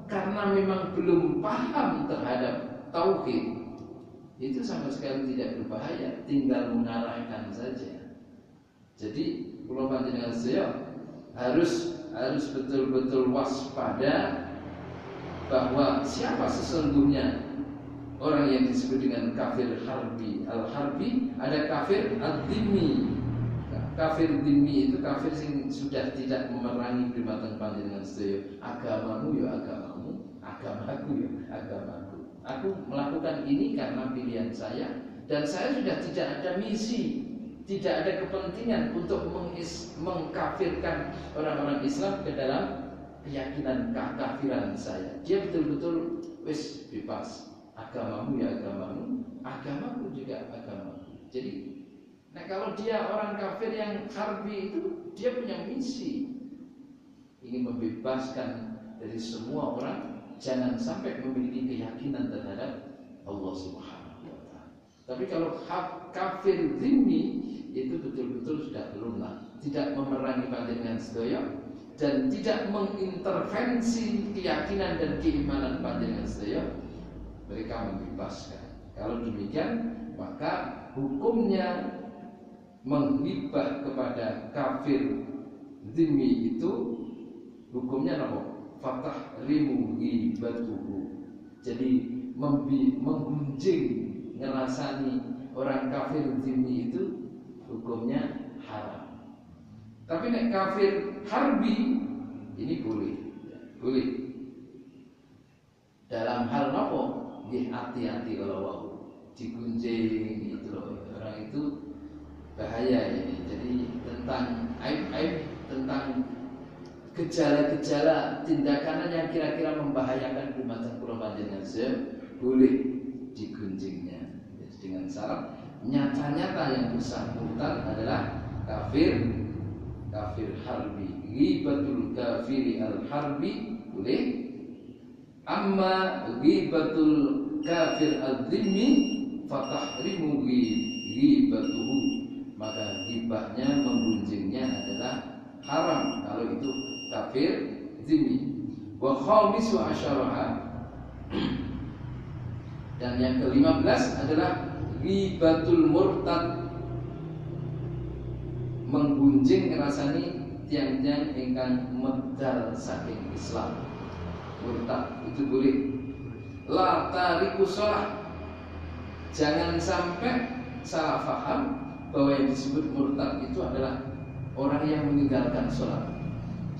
karena memang belum paham terhadap tauhid, itu sama sekali tidak berbahaya, tinggal mengarahkan saja. Jadi kalau panjenengan saya harus betul-betul waspada bahwa siapa sesungguhnya orang yang disebut dengan kafir harbi. Al-harbi, ada kafir al-dhimmi. Kafir dhimmi itu kafir yang sudah tidak memerangi primatang panjenengan sedaya. Agamamu ya agamamu, agamaku ya agamaku. Aku melakukan ini karena pilihan saya, dan saya sudah tidak ada misi, tidak ada kepentingan untuk mengkafirkan orang-orang Islam ke dalam keyakinan kekafiran saya. Dia betul-betul wis bebas. Agamamu ya agamamu, agamaku juga agamaku. Jadi kalau dia orang kafir yang harbi itu, dia punya misi, ingin membebaskan dari semua orang, jangan sampai memiliki keyakinan terhadap Allah Subhanahu wa taala. Tapi kalau kafir dhimmi itu betul-betul sudah lunak, tidak memerangi panjenengan sedaya dan tidak mengintervensi keyakinan dan keimanan panjenengan sedaya, mereka membebaskan. Kalau demikian, maka hukumnya menghibah kepada kafir dhimmi itu hukumnya apa? Fatah rimu ghibatuhu. Jadi menggunjing, ngerasani orang kafir dhimmi itu hukumnya haram. Tapi nek kafir harbi ini boleh. Dalam hal apa? Hati-hati kalau mau digunjing itu loh. Orang itu bahaya ini. Jadi tentang aib-aib, tentang gejala-gejala tindakan yang kira-kira membahayakan umat kula panjenengan boleh digunjingnya. Jadi dengan syarat nyata-nyata yang bersangkutan adalah kafir harbi. Ghibatul kafiri al-harbi boleh. Amma ghibatul kafir al-dhimmi fatahrimu ghibatuhu, maka ghibahnya, menggunjingnya adalah haram kalau itu kafir dhimmi. Wa khamisu asyaraha, dan yang ke-15 adalah ghibatul murtad, menggunjing ngrasani tiang-tiang ingkang medal saking Islam. Murtad itu boleh. La tariku shalah, jangan sampai salah paham bahwa yang disebut murtad itu adalah orang yang meninggalkan sholat.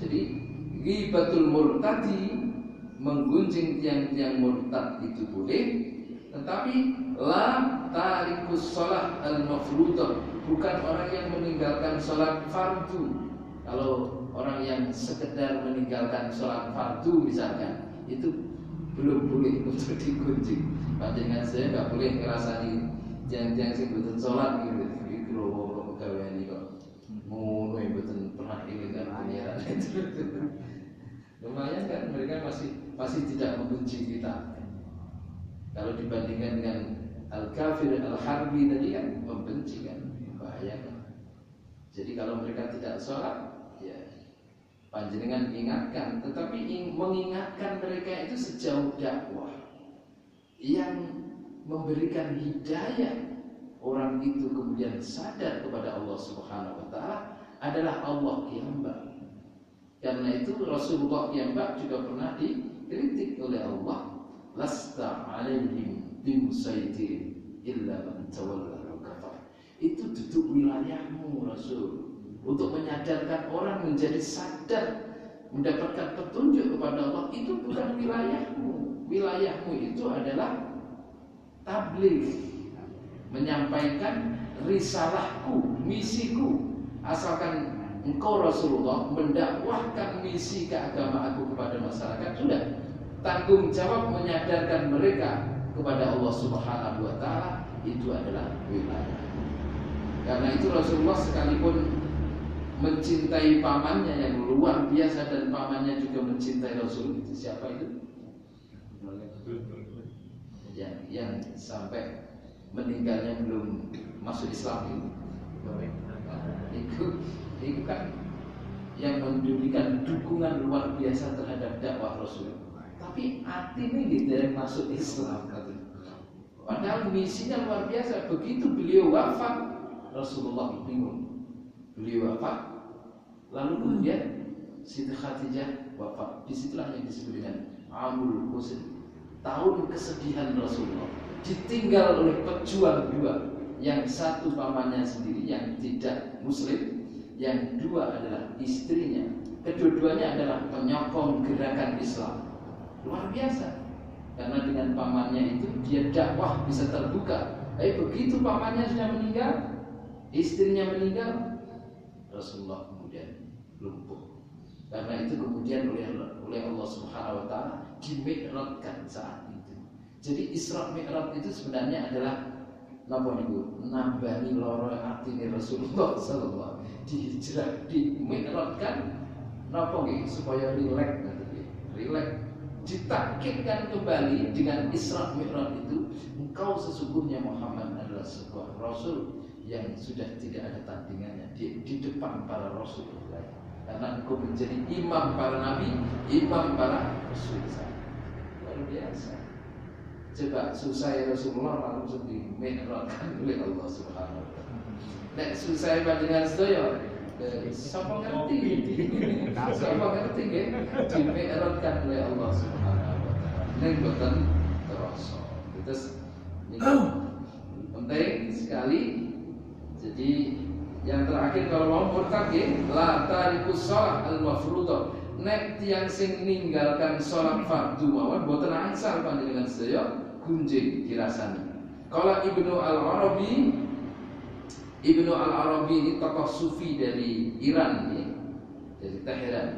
Jadi ghibatul murtadi, menggunjing tiang-tiang murtad itu boleh, tetapi la tarikus sholat al-mafruḍah, bukan orang yang meninggalkan sholat fardu. Kalau orang yang sekedar meninggalkan sholat fardu misalkan, itu belum boleh untuk digunjing. Panjenengan saya nggak boleh ngerasani tiang-tiang sing boten sholat gitu. Iki lho kok pegawai ini kok ngono yang boten pernah ingin kan penyiaran itu. Lumayan kan, mereka masih tidak membenci kita. Kalau dibandingkan dengan al-kafir al-harbi tadi kan membenci kan, bahaya kan. Jadi kalau mereka tidak sholat, ya panjenengan ingatkan, tetapi mengingatkan mereka itu sejauh dakwah yang memberikan hidayah orang itu kemudian sadar kepada Allah Subhanahu wa taala adalah Allah Qiyambak. Karena itu Rasulullah Qiyambak juga pernah dikritik oleh Allah, lasta alaihim bimusaitir illa man tawalla wa kafar. Itu duduk wilayahmu Rasul, untuk menyadarkan orang menjadi sadar, mendapatkan petunjuk kepada Allah. Itu bukan wilayahmu. Wilayahmu itu adalah tabligh, menyampaikan risalahku, misiku. Asalkan engkau Rasulullah mendakwahkan misi keagamaanku kepada masyarakat, sudah. Tanggung jawab menyadarkan mereka kepada Allah Subhanahu wa taala, itu adalah wilayah. Karena itu Rasulullah sekalipun mencintai pamannya yang luar biasa dan pamannya juga mencintai Rasul, itu siapa itu? Yang sampai meninggalnya belum masuk Islam itu kan yang memberikan dukungan luar biasa terhadap dakwah Rasul. Tapi hati ini tidak masuk Islam. Padahal misinya luar biasa. Begitu beliau wafat, Rasulullah bingung. Beliau wafat, lalu kemudian Siti Khadijah wafat. Disitulah yang disebut dengan Amul Huzn, tahun kesedihan Rasulullah. Ditinggal oleh pejuang dua, yang satu pamannya sendiri yang tidak Muslim, yang dua adalah istrinya. Kedua-duanya adalah penyokong gerakan Islam. Luar biasa. Karena dengan pamannya itu dia dakwah bisa terbuka. Tapi begitu pamannya sudah meninggal, istrinya meninggal, Rasulullah kemudian lumpuh. Karena itu kemudian oleh Allah Subhanahu wa taala dimi'rajkan saat itu. Jadi Isra Mi'raj itu sebenarnya adalah napa niku? Nambani loro atine Rasulullah sallallahu dihijrah, dimi'rajkan napa nggih supaya rileks nanti. Rileks, ditakkitkan kembali dengan Isra Mi'raj itu, engkau sesungguhnya Muhammad adalah sebuah rasul yang sudah tidak ada tandingannya di depan para rasul. Karena engkau menjadi imam para nabi, imam para rasul. Luar biasa. Coba susah Rasulullah langsung di-mi'rajkan oleh Allah Subhanahu wa taala. Nek susah panjenengan sedaya, sapa ngerti? Sapa ngerti nggih? Di-mi'rajkan oleh Allah Subhanahu wa taala. Ning boten terasa. Terus ini penting sekali. Jadi yang terakhir kalau mau murtad nggih, la tarikus shalah al-mafruḍah. Nek tiyang sing ninggalkan sholat fardu mawon boten angsal panjenengan sedaya gunjing dirasani. Kalau Ibnu Al-Arabi ini tokoh sufi dari Iran ya, dari Teheran.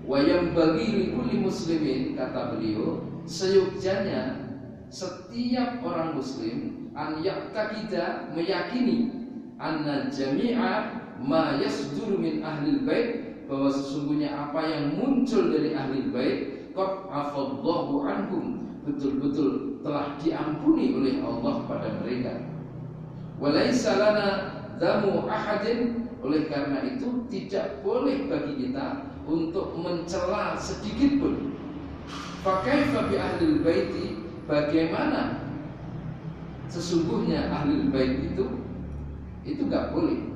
Wa yambaghi likulli muslimin, kata beliau, seyogyanya setiap orang muslim an yaqtaqida, meyakini anna jami'a ma yasduru min ahlil bait, bahwa sesungguhnya apa yang muncul dari ahli bait qad afallahu anhum, betul-betul telah diampuni oleh Allah pada mereka. Walaisa lana dzamu ahadin, oleh karena itu tidak boleh bagi kita untuk mencela sedikit pun. Fa kaifa bi ahlil baiti, bagaimana sesungguhnya ahli bait itu enggak boleh.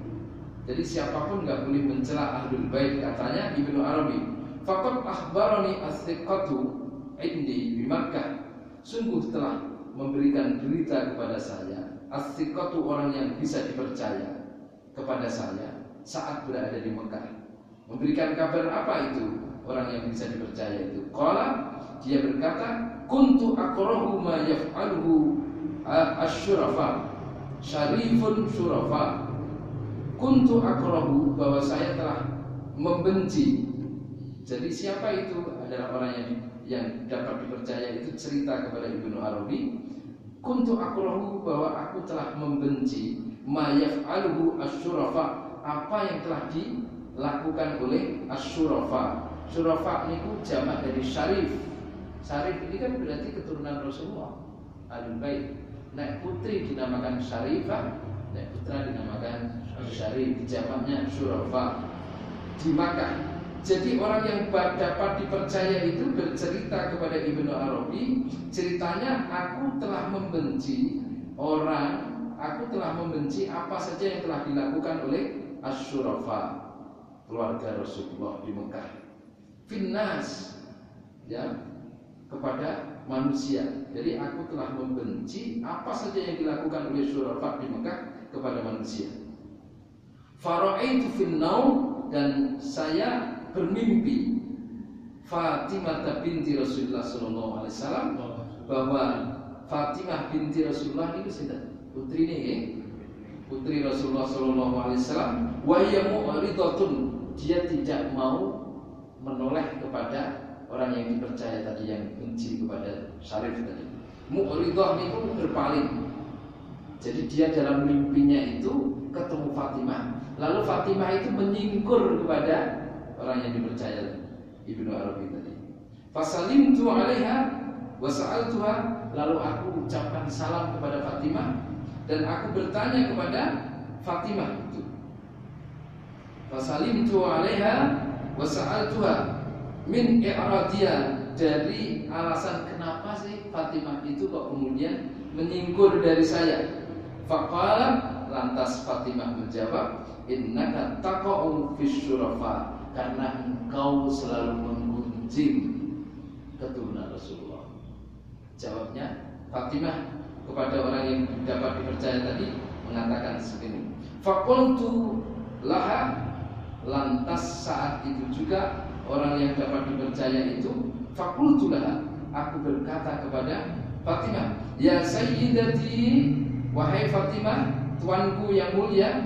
Jadi siapapun enggak boleh mencela ahlul bait, katanya Ibnu Arabi. Faqad akhbarani as-siqatu indi di Makkah. Sungguh telah memberikan berita kepada saya as-siqatu orang yang bisa dipercaya kepada saya saat berada di Mekah. Memberikan kabar apa itu orang yang bisa dipercaya itu? Qala, dia berkata, kuntu akrahu ma yaf'aluhu asy-syurafa syarifun syurafa. Kuntu akrahu, bahwa saya telah membenci. Jadi siapa itu? Adalah orang yang dapat dipercaya itu cerita kepada Ibnu Arabi. Kuntu akrahu, bahwa aku telah membenci ma yaf'aluhu asy-syurafa, apa yang telah dilakukan oleh asy-syurafa. Syurafa niku jamak dari syarif. Syarif ini kan berarti keturunan Rasulullah, Ahlul Bait. Nek putri dinamakan Syarifah, nek putra dinamakan Syarif, jamaknya Syurafa di Makkah. Jadi orang yang dapat dipercaya itu bercerita kepada Ibnu Arabi, ceritanya aku telah membenci apa saja yang telah dilakukan oleh Asy-Syurafa, keluarga Rasulullah di Mekah. Finnas, ya, kepada manusia. Jadi aku telah membenci apa saja yang dilakukan oleh Syurafa di Mekah kepada manusia. Fara'aitu fin naum, dan saya bermimpi Fatimah binti Rasulullah sallallahu alaihi wasallam, bahwa Fatimah binti Rasulullah itu sinten? Putri ini, putri Rasulullah sallallahu alaihi wasallam, wa hiya mu'ridatun, dia tidak mau menoleh kepada orang yang dipercaya tadi, yang benci kepada Syarif tadi. Mu'ridah itu berpaling. Jadi dia dalam mimpinya itu ketemu Fatimah, lalu Fatimah itu menyingkur kepada orang yang dipercaya Ibnu Arabi tadi. Fasalimtu 'alaiha wa sa'altuha, lalu aku ucapkan salam kepada Fatimah dan aku bertanya kepada Fatimah itu. Fasalimtu 'alaiha wa sa'altuha min i'radiyah, dari alasan kenapa sih Fatimah itu kok kemudian menyingkur dari saya. Faqala, lantas Fatimah menjawab, innaka taqa'u fis syurafa, karena engkau selalu menggunjing keturunan Rasulullah. Jawabnya Fatimah kepada orang yang dapat dipercaya tadi mengatakan segini. Faqultu laha, lantas saat itu juga orang yang dapat dipercaya itu, faqultu laha, aku berkata kepada Fatimah, ya sayyidati, wahai Fatimah, tuanku yang mulia,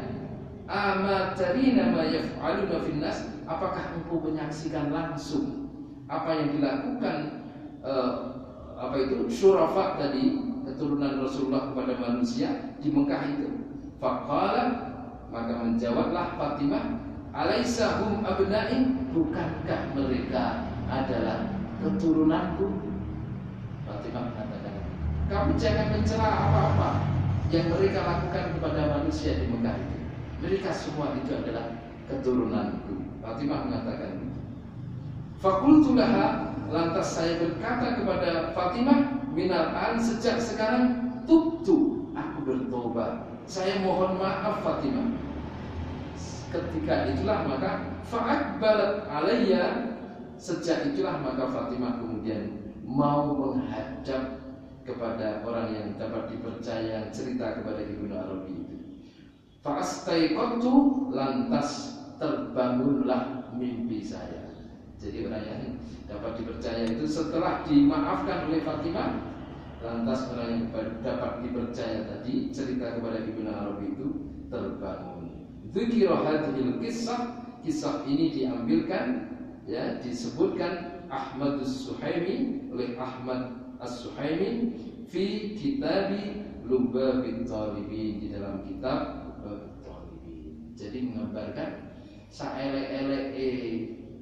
amatarina ma yaf'aluna finnas, apakah engkau menyaksikan langsung apa yang dilakukan Syurafa tadi, keturunan Rasulullah kepada manusia di Mekah itu? Faqala, maka menjawablah Fatimah, alaisa hum abna'i, bukankah mereka adalah keturunanku? Fatimah mengatakan, kamu jangan mencela apa-apa yang mereka lakukan kepada manusia di Mekah itu. Mereka semua itu adalah keturunanku. Fatimah mengatakan, faqultu laha, lantas saya berkata kepada Fatimah, minal an, sejak sekarang, tubtu, aku bertobat, saya mohon maaf Fatimah. Ketika itulah maka fa'aqbalat alayya, sejak itulah maka Fatimah kemudian mau menghadap kepada orang yang dapat dipercaya, cerita kepada Ibnu Arabi itu. Fa'astaiqatu, lantas terbangunlah mimpi saya. Jadi orang yang dapat dipercaya itu setelah dimaafkan oleh Fatimah, lantas orang yang dapat dipercaya tadi cerita kepada Ibnu Arabi itu terbangun. Dzikra hadhil kisah ini diambilkan, ya, disebutkan Ahmad As-Suhaimi oleh Ahmad As-Suhaimi fi kitabi Lubabit Talibin, di dalam kitab Lubabit Talibin. Jadi menggambarkan saelek-elek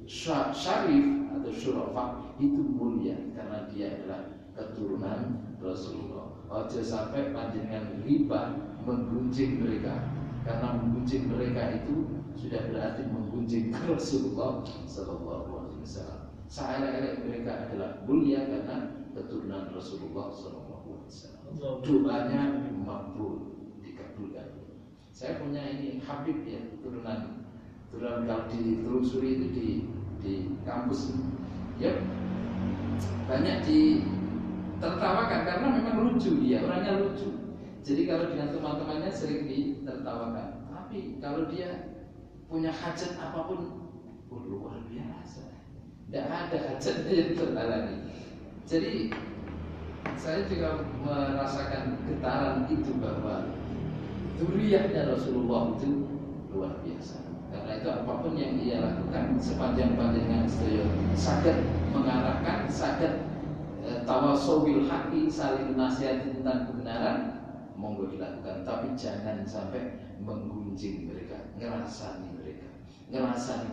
Syarif atau Syurafa itu mulia karena dia adalah keturunan Rasulullah. Ojo sampai panjenengan riba menggunjing mereka, karena menggunjing mereka itu sudah berarti menggunjing Rasulullah sallallahu alaihi wasallam. Saelek-elek mereka adalah mulia karena keturunan Rasulullah sallallahu alaihi wasallam. Doanya makbul, dikabulkan. Saya punya ini Habib, ya, turunan kalau ditelusuri itu di kampus, ya, banyak ditertawakan karena memang lucu, dia orangnya lucu. Jadi kalau dengan teman-temannya sering ditertawakan. Tapi kalau dia punya hajat apapun, luar biasa. Tidak ada hajatnya yang terhalangi. Jadi saya juga merasakan getaran itu bahwa dzurriyyahnya Rasulullah itu luar biasa. Karena itu apapun yang ia lakukan sepanjang panjangnya sedaya saged mengarahkan, saged tawasawil haqi, saling nasihati tentang kebenaran, monggo dilakukan. Tapi jangan sampai menggunjing mereka, ngerasani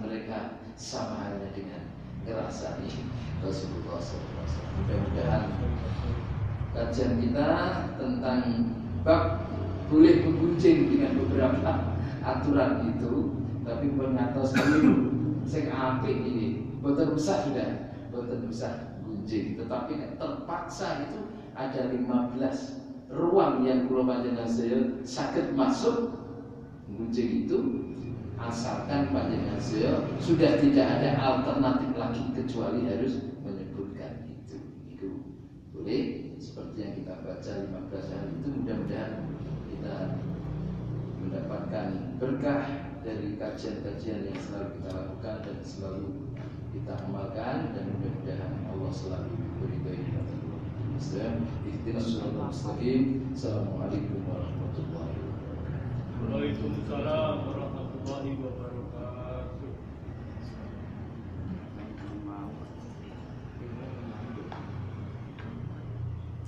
mereka sama halnya dengan ngerasani Rasulullah SAW. Mudah-mudahan kajian kita tentang bab boleh menggunjing dengan beberapa aturan itu, tapi mengatos dulu sing apik ini boten usah gunjing, tetapi terpaksa itu ada 15 ruang yang kula panjenengan saya saged masuk gunjing itu, asalkan panjenengan saya sudah tidak ada alternatif lagi kecuali harus menyebutkan itu boleh. Seperti yang kita baca 15 hari itu, mudah-mudahan kita mendapatkan berkah dari kajian-kajian yang selalu kita lakukan dan selalu kita amalkan, dan mudah-mudahan Allah selalu beridhoi kepada kita. Ihdinas siratal mustaqim. Assalamualaikum warahmatullahi wabarakatuh. Waalaikumsalam warahmatullahi wabarakatuh.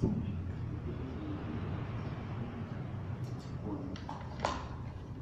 Thank you.